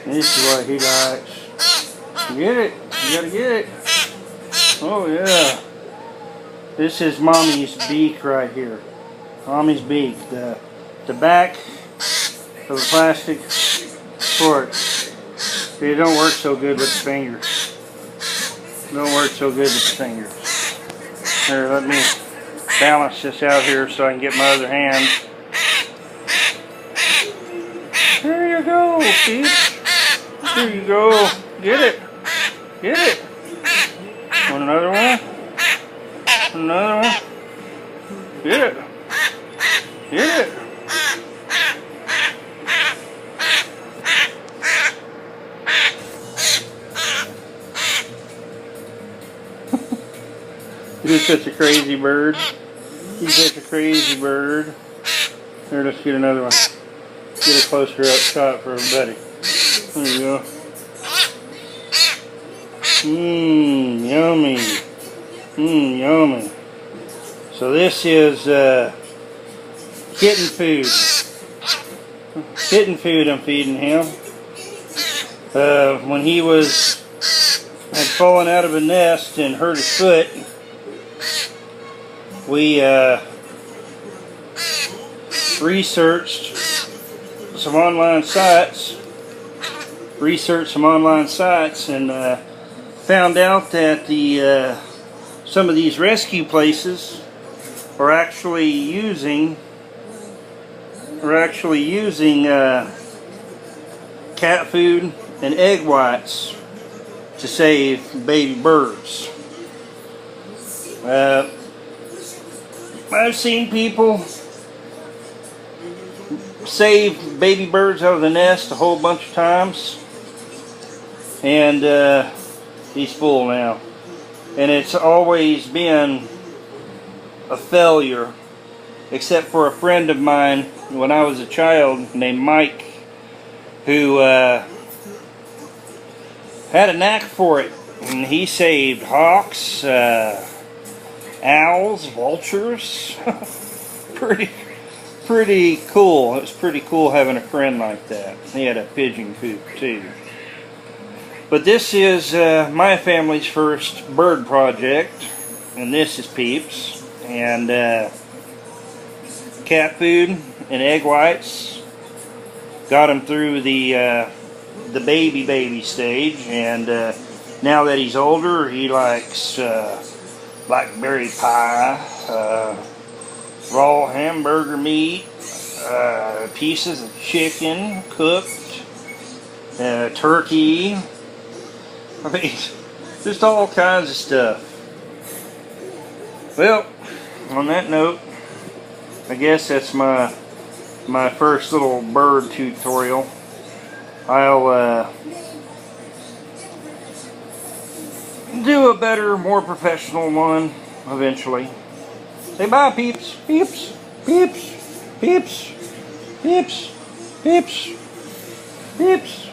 This is what he likes. Get it. You gotta get it. Oh yeah. This is Mommy's beak right here. Mommy's beak. The back of the plastic fork. It don't work so good with the fingers. It don't work so good with the fingers. Here, let me balance this out here so I can get my other hand. There you go, Peach. There you go. Get it. Get it. Want another one? Another one? Get it. Get it. He's such a crazy bird. He's such a crazy bird. Here, let's get another one. Get a closer up shot for everybody. There you go. Mmm, yummy. Mmm, yummy. So this is kitten food. Kitten food I'm feeding him. When he had fallen out of a nest and hurt his foot, we researched some online sites, and found out that some of these rescue places are actually using cat food and egg whites to save baby birds. I've seen people save baby birds out of the nest a whole bunch of times, and he's full now, and it's always been a failure, except for a friend of mine when I was a child named Mike, who had a knack for it, and he saved hawks, owls, vultures. pretty cool. It was pretty cool having a friend like that. He had a pigeon coop too. But this is my family's first bird project, and this is Peeps, and cat food and egg whites got him through the baby stage, and now that he's older, he likes blackberry pie, raw hamburger meat, pieces of chicken cooked, turkey. I mean, just all kinds of stuff. Well, on that note, I guess that's my first little bird tutorial. I'll do a better, more professional one eventually. Say bye, Peeps. Peeps. Peeps. Peeps. Peeps. Peeps. Peeps.